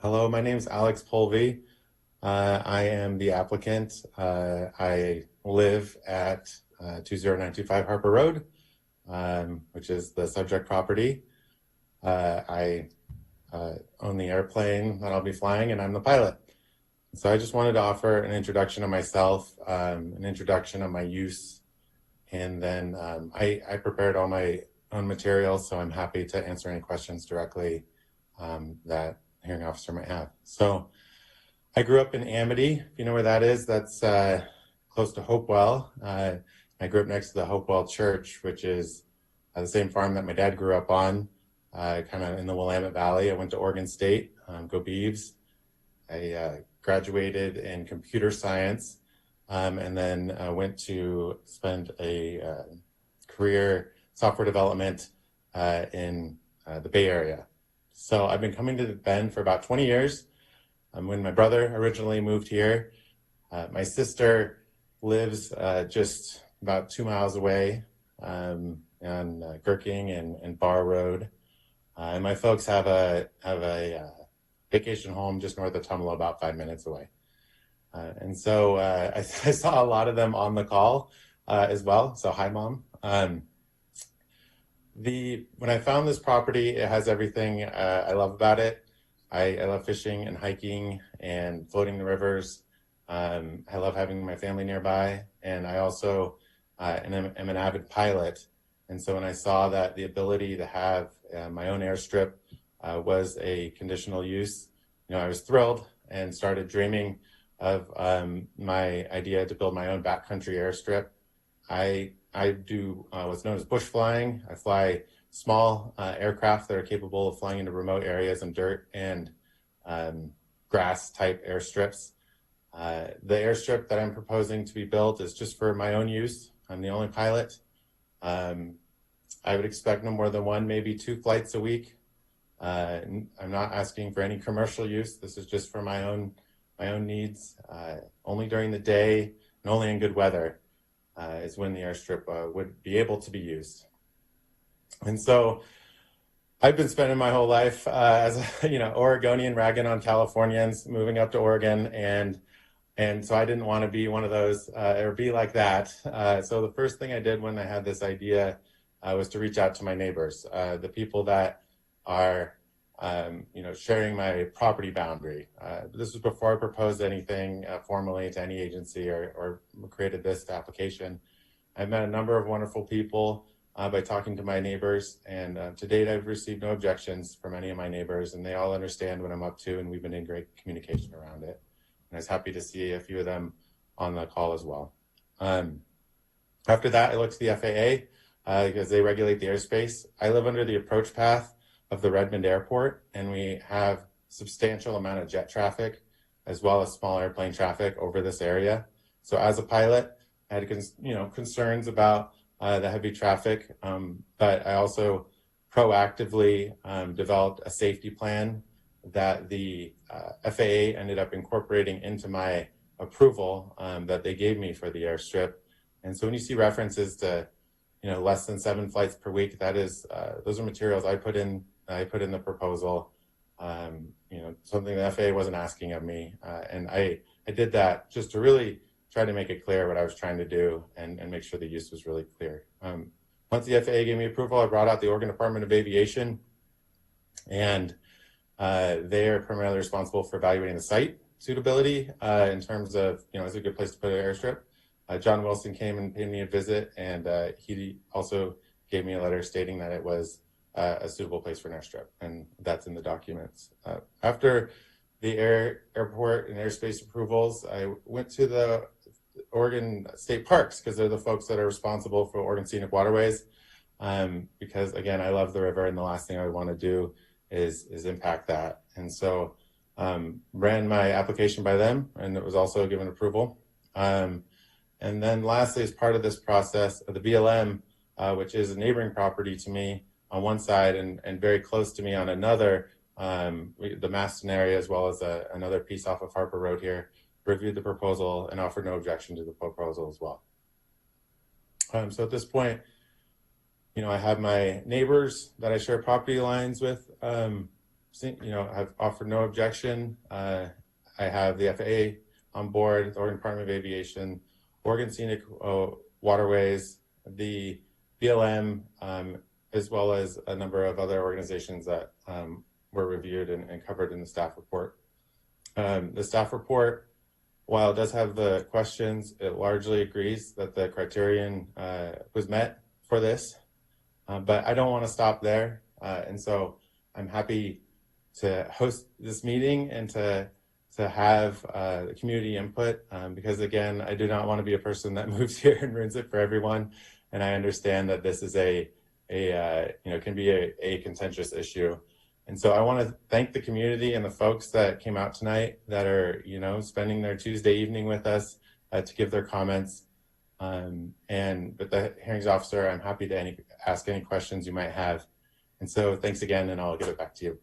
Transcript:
Hello, my name is Alex Polvey. I am the applicant. I live at 20925 Harper Road, which is the subject property. I own the airplane that I'll be flying, and I'm the pilot. So I just wanted to offer an introduction of myself, an introduction of my use, and then I prepared all my own materials, so I'm happy to answer any questions directly that a hearing officer might have. So I grew up in Amity. If you know where that is, that's close to Hopewell. I grew up next to the Hopewell Church, which is the same farm that my dad grew up on, kind of in the Willamette Valley. I went to Oregon State, go Beavs. I graduated in computer science, and then went to spend a career software development in the Bay Area. So I've been coming to Bend for about 20 years. When my brother originally moved here, my sister lives just about 2 miles away on Gherking and Bar Road. And my folks have a vacation home just north of Tumalo, about 5 minutes away. And so I saw a lot of them on the call as well. So hi, Mom. When I found this property, it has everything I love about it. I love fishing and hiking and floating the rivers. I love having my family nearby. And I also am an avid pilot. And so when I saw that the ability to have my own airstrip was a conditional use, I was thrilled and started dreaming of my idea to build my own backcountry airstrip. I do what's known as bush flying. I fly small aircraft that are capable of flying into remote areas and dirt and grass type airstrips. The airstrip that I'm proposing to be built is just for my own use. I'm the only pilot. I would expect no more than one, maybe 2 flights a week. I'm not asking for any commercial use. This is just for my own needs. Only during the day and only in good weather is when the airstrip would be able to be used. And so I've been spending my whole life as a Oregonian, ragging on Californians, moving up to Oregon, and so I didn't want to be one of those or be like that. So the first thing I did when I had this idea was to reach out to my neighbors, the people that are sharing my property boundary. This was before I proposed anything formally to any agency or created this application. I've met a number of wonderful people by talking to my neighbors, and to date I've received no objections from any of my neighbors, and they all understand what I'm up to, and we've been in great communication around it. And I was happy to see a few of them on the call as well. After that, I looked to the FAA because they regulate the airspace. I live under the approach path of the Redmond Airport, and we have substantial amount of jet traffic as well as small airplane traffic over this area. So as a pilot, I had concerns about the heavy traffic, but I also proactively developed a safety plan that the FAA ended up incorporating into my approval that they gave me for the airstrip. And so when you see references to less than 7 flights per week, that is those are materials I put in the proposal, something the FAA wasn't asking of me. And I did that just to really try to make it clear what I was trying to do and make sure the use was really clear. Once the FAA gave me approval, I brought out the Oregon Department of Aviation, and they are primarily responsible for evaluating the site suitability in terms of, is it a good place to put an airstrip? John Wilson came and paid me a visit, and he also gave me a letter stating that it was a suitable place for an airstrip, and that's in the documents. After the airport and airspace approvals, I went to the Oregon State Parks because they're the folks that are responsible for Oregon Scenic Waterways. Because again, I love the river, and the last thing I would want to do is impact that. And so ran my application by them, and it was also given approval. And then lastly, as part of this process, the BLM, which is a neighboring property to me on one side and very close to me on another, the Maston area, as well as another piece off of Harper Road here, reviewed the proposal and offered no objection to the proposal as well. So at this point, I have my neighbors that I share property lines with. have offered no objection. I have the FAA on board, the Oregon Department of Aviation, Oregon Scenic Waterways, the BLM, as well as a number of other organizations that were reviewed and covered in the staff report. The staff report, while it does have the questions, it largely agrees that the criterion was met for this, but I don't want to stop there. And so I'm happy to host this meeting and to have the community input, because again, I do not want to be a person that moves here and ruins it for everyone. And I understand that this is can be a contentious issue. And so I want to thank the community and the folks that came out tonight that are, spending their Tuesday evening with us to give their comments. And with the hearings officer, I'm happy to ask any questions you might have. And so thanks again, and I'll give it back to you.